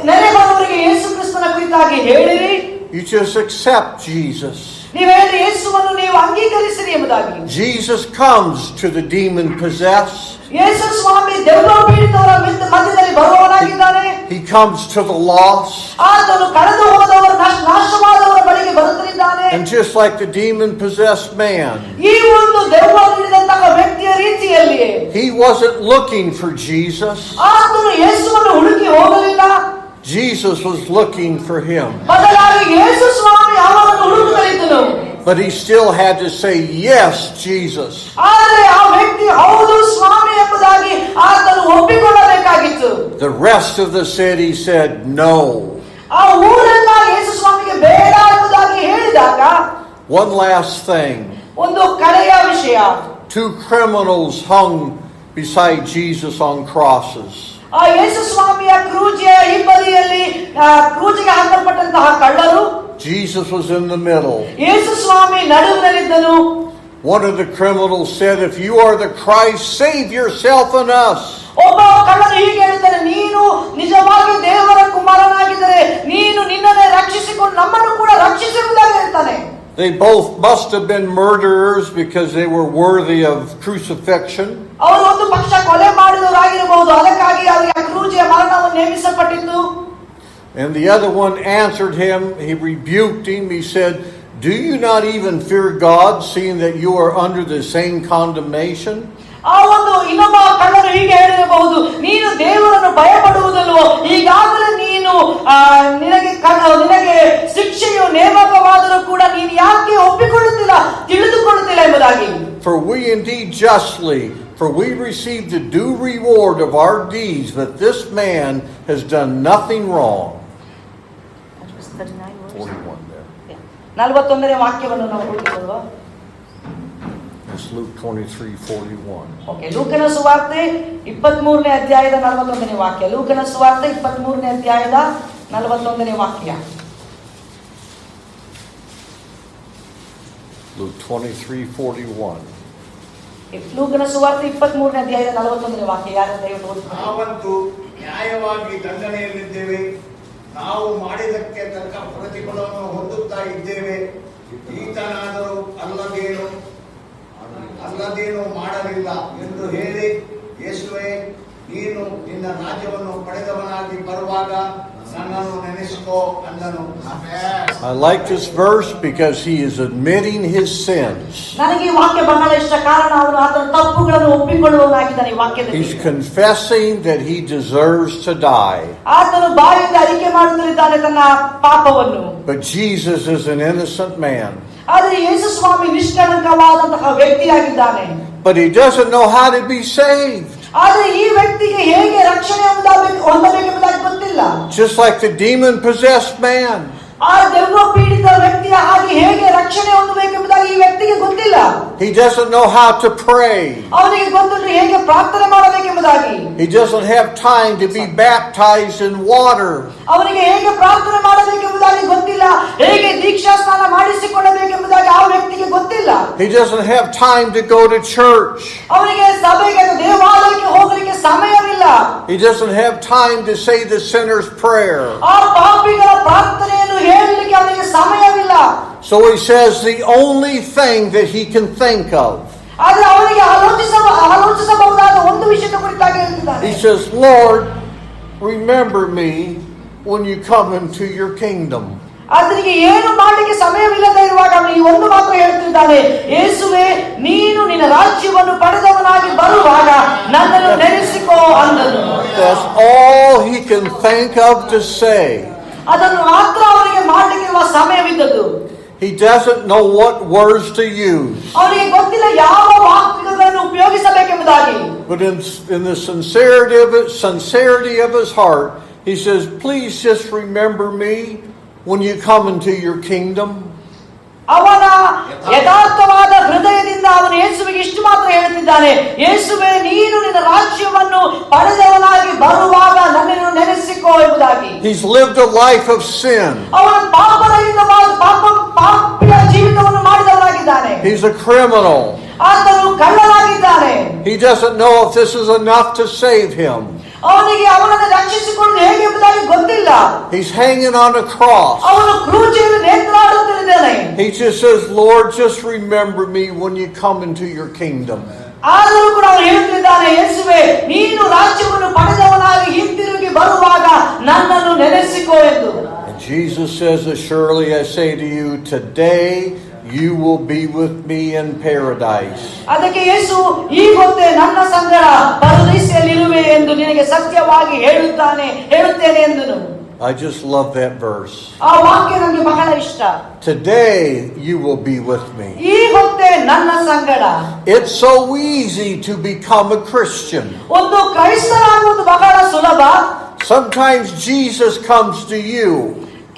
ನೆರೆಹೊರೆಯವರಿಗೆ ಯೇಸು ಕ್ರಿಸ್ತನ ಕುರಿತಾಗಿ ಹೇಳಿರಿ. You just accept Jesus. ನೀವು ಹೇಳಿ, ಯೇಸುವನ್ನು ನೀವು ಅಂಗೀಕರಿಸಿರಿ ಎಂಬುದಾಗಿ. Jesus comes to the demon possessed. ಯೇಸು ಸ್ವಾಮಿ ದೆವ್ವ ಪೀಡಿತವರ ಮಧ್ಯದಲ್ಲಿ ಬರುವವನಾಗಿದ್ದಾನೆ. He comes to the lost. ಆತನು ಕಳೆದು ಹೋದವರು ನಾಶವಾದವರ ಬಳಿಗೆ ಬರುತ್ತಿದ್ದಾನೆ. And just like the demon possessed man, ಈ ಒಂದು ದೆವ್ವ ಹಿಡಿದಂತಹ ವ್ಯಕ್ತಿಯ ರೀತಿಯಲ್ಲಿ he wasn't looking for Jesus. ಆತನು ಯೇಸುವನ್ನು ಹುಡುಕಿ ಹೋಗಲಿಲ್ಲ. Jesus was looking for him. ಬದಲಾಗಿ ಯೇಸು ಸ್ವಾಮಿ ಅವರನ್ನು ಹುಡುಕುತ್ತಿದ್ದನು. But he still had to say, yes, Jesus. ಆದರೆ ಆ ವ್ಯಕ್ತಿ ಹೌದು ಸ್ವಾಮಿ ಎಂಬುದಾಗಿ ಆತನು ಒಪ್ಪಿಕೊಳ್ಳಬೇಕಾಗಿತ್ತು. The rest of the city said no. ಆ ಊರೆಲ್ಲ ಯೇಸು ಸ್ವಾಮಿಗೆ ಬೇಡ ಎಂಬುದಾಗಿ ಹೇಳಿದಾಗ, One last thing. ಒಂದು ಕಡೆಯ ವಿಷಯ, 2 criminals hung beside Jesus on crosses. ಆ ಯೇಸು ಸ್ವಾಮಿಯ ಕ್ರೂಜಿಯ ಹಿಂಬದಿಯಲ್ಲಿ ಕ್ರೂಜಿಗೆ ಹಾಕಲ್ಪಟ್ಟಂತಹ ಕಳ್ಳರು, Jesus was in the middle. Yesu Swami ನಡುವಿನಲ್ಲಿದ್ದನು. One of the criminals said, if you are the Christ, save yourself and us. ಒಬ್ಬ ಕಳ್ಳನು ಹೀಗೆ ಹೇಳ್ತಾನೆ, ನೀನು ನಿಜವಾಗಿ ದೇವರ ಕುಮಾರನಾಗಿದ್ದರೆ ನೀನು ನಿನ್ನನ್ನೇ ರಕ್ಷಿಸಿಕೊಂಡು ನಮ್ಮನ್ನು ಕೂಡ ರಕ್ಷಿಸುವುದಾಗಿ ಹೇಳ್ತಾನೆ. They both must have been murderers because they were worthy of crucifixion. ಅವರು ಒಂದು ಪಕ್ಷ ಕೊಲೆ ಮಾಡಿದವರಾಗಿರಬಹುದು, ಅದಕ್ಕಾಗಿ ಅವರಿಗೆ ಕ್ರೂಜಿಯ ಮರಣವನ್ನು ನೇಮಿಸಲ್ಪಟ್ಟಿತ್ತು. And the other one answered him, he rebuked him, he said, do you not even fear God, seeing that you are under the same condemnation? ಆ ಒಂದು ಇನ್ನೊಬ್ಬ ಕಳ್ಳನು ಹೀಗೆ ಹೇಳಿರಬಹುದು, ನೀನು ದೇವರನ್ನು ಭಯಪಡುವುದಲ್ವೋ, ಈಗಾಗಲೇ ನೀನು ನಿನಗೆ ಶಿಕ್ಷೆಯು ನೇಮಕವಾದರೂ ಕೂಡ ನೀನು ಯಾಕೆ ಒಪ್ಪಿಕೊಳ್ಳುತ್ತಿಲ್ಲ, ತಿಳಿದುಕೊಳ್ಳುತ್ತಿಲ್ಲ ಎಂಬುದಾಗಿ. For we indeed justly, for we receive the due reward of our deeds, but this man has done nothing wrong. 41 there. 41ನೇ ವಾಕ್ಯವನ್ನು ನಾವು ಓದಿಕೊಳ್ಳುವ. It's Luke 23:41. ಓಕೆ, ಲೂಕನ ಸುವಾರ್ತೆ 23ನೇ ಅಧ್ಯಾಯದ 41ನೇ ವಾಕ್ಯ. ಲೂಕನ ಸುವಾರ್ತೆ 23ನೇ ಅಧ್ಯಾಯದ 41ನೇ ವಾಕ್ಯ. Luke 23:41. ಲೂಕನ ಸುವಾರ್ತೆ 23ನೇ ಅಧ್ಯಾಯದ 41ನೇ ವಾಕ್ಯ. ಯಾರು ದಯವಿಟ್ಟು ಓದಿ. ನಾವಂತೂ ನ್ಯಾಯವಾಗಿ ದಂಡನೆಯಲ್ಲಿದ್ದೇವೆ, ನಾವು ಮಾಡಿದಕ್ಕೆ ತಕ್ಕ ಪ್ರತಿಫಲವನ್ನು ಹೊಂದುತ್ತಾ ಇದ್ದೇವೆ. ಈತನಾದರೂ ಅಲ್ಲದೇನು ಮಾಡಲಿಲ್ಲ ಎಂದು ಹೇಳಿ, ಯೇಸುವೇ, ನೀನು ನಿನ್ನ ರಾಜ್ಯವನ್ನು ಪಡೆದವನಾಗಿ ಬರುವಾಗ ನನ್ನನ್ನು ನೆನೆಸಿಕೋ ಅಂದನು. I like this verse because he is admitting his sins. ನನಗೆ ಈ ವಾಕ್ಯ ಬಹಳ ಇಷ್ಟ, ಕಾರಣ ಅವನು ಆತನ ತಪ್ಪುಗಳನ್ನು ಒಪ್ಪಿಕೊಳ್ಳುವನಾಗಿದ್ದಾನೆ. ಈ ವಾಕ್ಯದಲ್ಲಿ He's confessing that he deserves to die. ಆತನು ಬಾಯಿಂದ ಅರಿಕೆ ಮಾಡುತ್ತಿದ್ದಾನೆ ತನ್ನ ಪಾಪವನ್ನು. But Jesus is an innocent man. ಆದರೆ ಯೇಸು ಸ್ವಾಮಿ ನಿಷ್ಕಳಂಕವಾದಂತಹ ವ್ಯಕ್ತಿಯಾಗಿದ್ದಾನೆ. But he doesn't know how to be saved. ಆದರೆ ಈ ವ್ಯಕ್ತಿಗೆ ಹೇಗೆ ರಕ್ಷಣೆ ಹೊಂದಬೇಕೆಂಬುದಾಗಿ ಗೊತ್ತಿಲ್ಲ. Just like the demon-possessed man. ಆ ದೆವ್ವ ಪೀಡಿತ ವ್ಯಕ್ತಿಯ ಹಾಗೆ ಹೇಗೆ ರಕ್ಷಣೆ ಹೊಂದಬೇಕೆಂಬುದಾಗಿ ಈ ವ್ಯಕ್ತಿಗೆ ಗೊತ್ತಿಲ್ಲ. He doesn't know how to pray. ಅವನಿಗೆ ಗೊತ್ತಿಲ್ಲ ಹೇಗೆ ಪ್ರಾರ್ಥನೆ ಮಾಡಬೇಕೆಂಬುದಾಗಿ. He doesn't have time to be baptized in water. ಅವನಿಗೆ ಹೇಗೆ ಪ್ರಾರ್ಥನೆ ಮಾಡಬೇಕೆಂಬುದಾಗಿ ಗೊತ್ತಿಲ್ಲ, ಹೇಗೆ ದೀಕ್ಷಾ ಸ್ನಾನ ಮಾಡಿಸಿಕೊಳ್ಳಬೇಕೆಂಬುದಾಗಿ ಆ ವ್ಯಕ್ತಿಗೆ ಗೊತ್ತಿಲ್ಲ. He doesn't have time to go to church. ಅವನಿಗೆ ಸಭೆಗೆ ದೇವಾಲಯಕ್ಕೆ ಹೋಗಲಿಕ್ಕೆ ಸಮಯವಿಲ್ಲ. He doesn't have time to say the sinner's prayer. ಆ ಪಾಪಿಗಳ ಪ್ರಾರ್ಥನೆಯನ್ನು ಹೇಳಲಿಕ್ಕೆ ಅವನಿಗೆ ಸಮಯವಿಲ್ಲ. So he says the only thing that he can think of. ಆದರೆ ಅವನಿಗೆ ಆಲೋಚಿಸಬಹುದಾದ ಒಂದು ವಿಷಯದ ಕುರಿತಾಗಿ ಹೇಳ್ತಿದ್ದಾನೆ. He says, Lord, remember me when you come into your kingdom. ಆತನಿಗೆ ಏನು ಮಾಡಲಿಕ್ಕೆ ಸಮಯವಿಲ್ಲದೆ ಇರುವಾಗ ಅವನು ಈ ಒಂದು ಮಾತ್ರ ಹೇಳ್ತಿದ್ದಾನೆ, ಯೇಸುವೆ, ನೀನು ನಿನ್ನ ರಾಜ್ಯವನ್ನು ಪಡೆದವನಾಗಿ ಬರುವಾಗ ನನ್ನನ್ನು ನೆನೆಸಿಕೋ ಅಂದನು. That's all he can think of to say. ಅದನ್ನು ಮಾತ್ರ ಅವನಿಗೆ ಮಾಡಲಿಕ್ಕಿರುವ ಸಮಯವಿದ್ದದ್ದು. He doesn't know what words to use. ಅವನಿಗೆ ಗೊತ್ತಿಲ್ಲ ಯಾವ ವಾಕ್ಯಗಳನ್ನು ಉಪಯೋಗಿಸಬೇಕೆಂಬುದಾಗಿ. But in the sincerity of his heart, he says, please just remember me when you come into your kingdom. ಅವನ ಯಥಾರ್ಥವಾದ ಹೃದಯದಿಂದ ಅವನು ಯೇಸುವಿಗೆ ಇಷ್ಟು ಮಾತ್ರ ಹೇಳುತ್ತಿದ್ದಾನೆ, ಯೇಸುವೆ, ನೀನು ನಿನ್ನ ರಾಜ್ಯವನ್ನು ಪಡೆದವನಾಗಿ ಬರುವಾಗ ನನ್ನನ್ನು ನೆನೆಸಿಕೋ ಎಂಬುದಾಗಿ. He's lived a life of sin. ಅವನು ಪಾಪಿಯ ಜೀವಿತವನ್ನು ಮಾಡಿದವನಾಗಿದ್ದಾನೆ. He's a criminal. ಆತನು ಕಳ್ಳನಾಗಿದ್ದಾನೆ. He doesn't know if this is enough to save him. ಅವನಿಗೆ ಅವನನ್ನು ರಕ್ಷಿಸಿಕೊಂಡು ಹೇಗೆ ಎಂಬುದಾಗಿ ಗೊತ್ತಿಲ್ಲ. He's hanging on a cross. ಅವನು ಕ್ರೂಚಿಯಲ್ಲಿ ನೇತ್ರಾಡುತ್ತಿದ್ದಾನೆ. He just says, Lord, just remember me when you come into your kingdom. ಆದರೂ ಕೂಡ ಅವನು ಹೇಳುತ್ತಿದ್ದಾನೆ, ಯೇಸುವೆ, ನೀನು ರಾಜ್ಯವನ್ನು ಪಡೆದವನಾಗಿ ಹಿಂತಿರುಗಿ ಬರುವಾಗ ನನ್ನನ್ನು ನೆನೆಸಿಕೋ ಎಂದು. And Jesus says, surely I say to you, today you will be with me in paradise. ಅದಕ್ಕೆ ಯೇಸು, ಈ ಹೊತ್ತೇ ನನ್ನ ಸಂಗಡ ಪರದೇಶದಲ್ಲಿರುವೆ ಎಂದು ನಿನಗೆ ಸತ್ಯವಾಗಿ ಹೇಳುತ್ತೇನೆ ಎಂದನು. I just love that verse. ಆ ವಾಕ್ಯ ನನಗೆ ಬಹಳ ಇಷ್ಟ. Today you will be with me. ಈ ಹೊತ್ತೇ ನನ್ನ ಸಂಗಡ. It's so easy to become a Christian. ಒಂದು ಕ್ರೈಸ್ತನಾಗುವುದು ಬಹಳ ಸುಲಭ. Sometimes Jesus comes to you.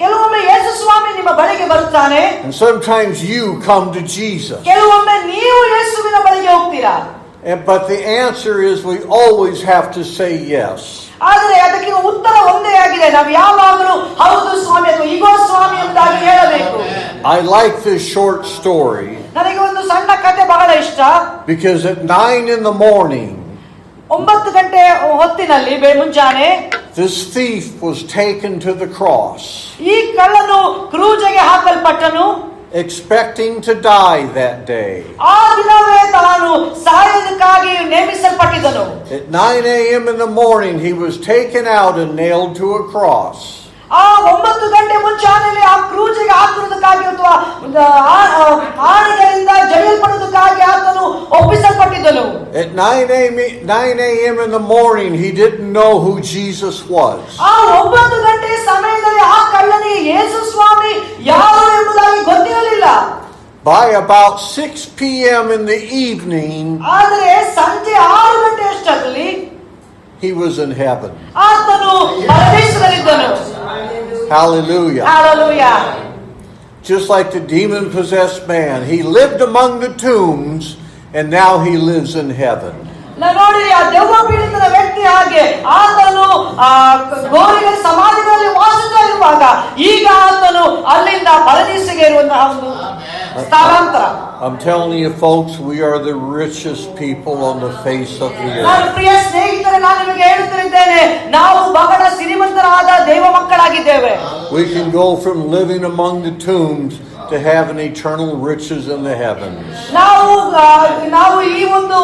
ಕೆಲವೊಮ್ಮೆ ಯೇಸು ಸ್ವಾಮಿ ನಿಮ್ಮ ಬಳಿಗೆ ಬರುತ್ತಾನೆ. And sometimes you come to Jesus. ಕೆಲವೊಮ್ಮೆ ನೀವು ಯೇಸುವಿನ ಬಳಿಗೆ ಹೋಗ್ತೀರಾ. But the answer is we always have to say yes. ಆದರೆ ಅದಕ್ಕೆ ಉತ್ತರ ಒಂದೇ ಆಗಿದೆ, ನಾವು ಯಾವಾಗಲೂ ಹೌದು ಸ್ವಾಮಿ ಅಥವಾ ಇಗೋ ಸ್ವಾಮಿ ಎಂಬುದಾಗಿ ಹೇಳಬೇಕು. I like this short story. ನನಗೆ ಒಂದು ಸಣ್ಣ ಕಥೆ ಬಹಳ ಇಷ್ಟ. Because at 9 in the morning, 9 ಗಂಟೆ ಹೊತ್ತಿನಲ್ಲಿ ಮುಂಜಾನೆ, this thief was taken to the cross. ಈ ಕಳ್ಳನು ಕ್ರೂಜೆಗೆ ಹಾಕಲ್ಪಟ್ಟನು. Expecting to die that day. ಆ ದಿನವೇ ತಾನು ಸಾಯುವುದಕ್ಕಾಗಿ ನೇಮಿಸಲ್ಪಟ್ಟಿದ್ದನು. At 9 a.m. in the morning, he was taken out and nailed to a cross. ಆ 9 ಗಂಟೆ ಮುಂಚಾನೆಯಲ್ಲಿ ಆ ಕ್ರೂಜಿಗೆ ಹಾಕುವುದಕ್ಕಾಗಿ ಅಥವಾ ಆಣೆಗಳಿಂದ ಜಡಿಯಲ್ಪಡುವುದಕ್ಕಾಗಿ ಆತನು ಒಪ್ಪಿಸಲ್ಪಟ್ಟಿದ್ದನು. At 9 a.m. in the morning, he didn't know who Jesus was. ಆ 9 ಗಂಟೆ ಸಮಯದಲ್ಲಿ ಆ ಕಳ್ಳನಿಗೆ ಯೇಸು ಸ್ವಾಮಿ ಯಾರು ಎಂಬುದಾಗಿ ಗೊತ್ತಿರಲಿಲ್ಲ. By about 6 p.m. in the evening, ಆದರೆ ಸಂಜೆ 6 ಗಂಟೆ ಅಷ್ಟರಲ್ಲಿ he was in heaven. ಆತನು ಪರದೇಶದಲ್ಲಿದ್ದನು. Hallelujah. Hallelujah. Just like the demon-possessed man, he lived among the tombs, and now he lives in heaven. ನೋಡಿರಿ, ಆ ದೆವ್ವ ಪೀಡಿತನ ವ್ಯಕ್ತಿ ಹಾಗೆ ಆತನು ಗೋರಿಗಳ ಸಮಾಧಿಗಳಲ್ಲಿ ವಾಸಿಸ್ತಾ ಇರುವಾಗ ಈಗ ಆತನು ಅಲ್ಲಿಂದ ಪರದೇಶಕ್ಕೆ ಇರುವಂತಹ ಒಂದು ಸ್ಥಳಾಂತರ. I'm telling you, folks, we are the richest people on the face of the ನಾನು earth. ಪ್ರಿಯ ಸ್ನೇಹಿತರೆ, ನಾನು ನಿಮಗೆ ಹೇಳುತ್ತಿದ್ದೇನೆ, ನಾವು ಬಹಳ ಶ್ರೀಮಂತರಾದ ದೈವ ಮಕ್ಕಳಾಗಿದ್ದೇವೆ. We can go from living among the tombs to having eternal riches in the heavens. ನಾವು ಈ ಒಂದು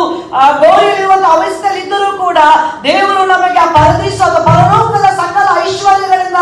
ಗೋರಿಯಲ್ಲಿರುವಂತ ಅವಸ್ಥೆಯಲ್ಲಿ ಇದ್ದರೂ ಕೂಡ ದೇವರು ನಮಗೆ ಆ ಪರದೇಶದ ಪರಲೋಕದ ಸಕಲ ಐಶ್ವರ್ಯಗಳಿಂದ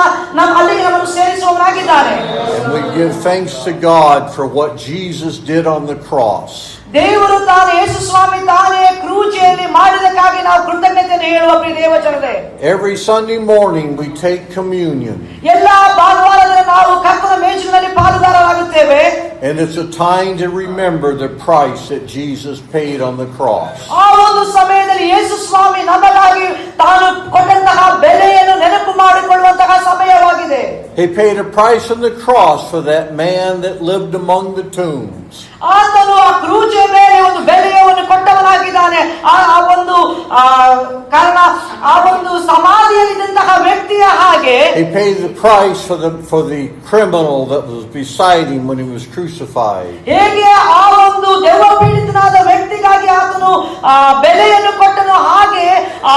ಅಲ್ಲಿಗೆ ನಮ್ಮನ್ನು ಸೇರಿಸುವವರಾಗಿದ್ದಾನೆ. And we give thanks to God for what Jesus did on the cross. ದೇವರು ತಾನೇ ಯೇಸು ಸ್ವಾಮಿ ತಾನೇ ಕ್ರೂಜೆಯಲ್ಲಿ ಮಾಡಿದಕ್ಕಾಗಿ ನಾವು ಕೃತಜ್ಞತೆಯನ್ನು ಹೇಳುವ ಪ್ರಿಯ ದೇವಜನರೇ. Every Sunday morning we take communion. ಎಲ್ಲಾ ಭಾನುವಾರದಲ್ಲಿ ನಾವು ಕರ್ತನ ಮೇಜಿನಲ್ಲಿ ಪಾಲುದಾರರಾಗುತ್ತೇವೆ. And it's a time to remember the price that Jesus paid on the cross. ಆ ಒಂದು ಸಮಯದಲ್ಲಿ ಯೇಸು ಸ್ವಾಮಿ ನಮಗಾಗಿ ತಾನು ಕೊಟ್ಟಂತಹ ಬೆಲೆಯನ್ನು ನೆನಪು ಮಾಡಿಕೊಳ್ಳುವಂತಹ ಸಮಯವಾಗಿದೆ. He paid a price on the cross for that man that lived among the tombs. ಆತನು ಆ ಕ್ರೂಜೆ ಮೇಲೆ ಒಂದು ಬೆಲೆಯನ್ನು ಕೊಟ್ಟವನಾಗಿದ್ದಾನೆ. ಆ ಒಂದು ಕಾರಣ ಆ ಒಂದು ಸಮಾಧಿಯಲ್ಲಿದ್ದಂತಹ ವ್ಯಕ್ತಿಯ ಹಾಗೆ He paid the price for the criminal that was beside him when he was crucified. ಹೇಗೆ ಆ ಒಂದು ದೆವ್ವ ಪೀಡಿತನಾದ ವ್ಯಕ್ತಿಗಾಗಿ ಆತನು ಬೆಲೆಯನ್ನು ಕೊಟ್ಟನು, ಹಾಗೆ ಆ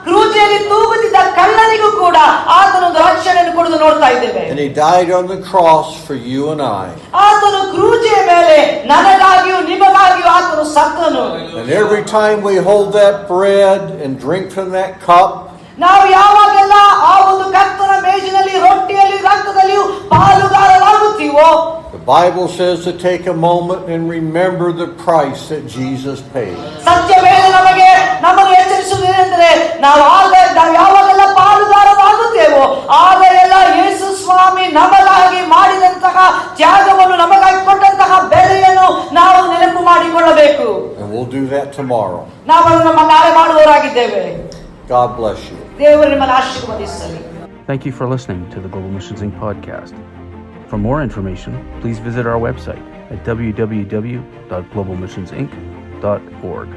ಕ್ರೂಜೆಯಲ್ಲಿ ತೂಗುತ್ತಿದ್ದ ಕಳ್ಳನಿಗೂ ಕೂಡ ಆತನು ರಕ್ಷಣೆಯನ್ನು ಕೊಡುವುದು ನೋಡ್ತಾ ಇದ್ದೇವೆ. And he died on the cross for you and I. ಆತನು ಕ್ರೂಜೆಯ ಮೇಲೆ ನನಗಾಗಿಯೂ ನಿಮಗಾಗಿಯೂ ಆತನು ಸತ್ತನು. And every time we hold that bread and drink from that cup, ನಾವು ಯಾವಾಗೆಲ್ಲ ಆ ಒಂದು ಕರ್ತನ ಮೇಜಿನಲ್ಲಿ ರೊಟ್ಟಿಯಲ್ಲಿ ರಕ್ತದಲ್ಲಿಯೂ ಪಾಲುಗಾರರಾಗುತ್ತೀವೋ, the Bible says to take a moment and remember the price that Jesus paid. ಸತ್ಯ ವೇಳೆ ನಮಗೆ ಎಚ್ಚರಿಸುವುದೇನೆಂದರೆ ನಾವು ಯಾವಾಗೆಲ್ಲ ಪಾಲುಗಾರರಾಗುತ್ತೇವೋ ಆಗ ಎಲ್ಲ ಯೇಸು ಸ್ವಾಮಿ ನಮಗಾಗಿ ಮಾಡಿದಂತಹ ತ್ಯಾಗವನ್ನು, ನಮಗಾಗಿ ಕೊಟ್ಟಂತಹ ಬೆಲೆಯನ್ನು ನಾವು ನೆನಪು ಮಾಡಿಕೊಳ್ಳಬೇಕು. And we'll do that tomorrow. ನಾವು ನಮ್ಮ ನಾಳೆ ಮಾಡುವವರಾಗಿದ್ದೇವೆ. God bless you. ದೇವರು ನಿಮ್ಮನ್ನು ಆಶೀರ್ವದಿಸಲಿ. Thank you for listening to the Global Missions Inc. podcast. For more information, please visit our website at www.globalmissionsinc.org.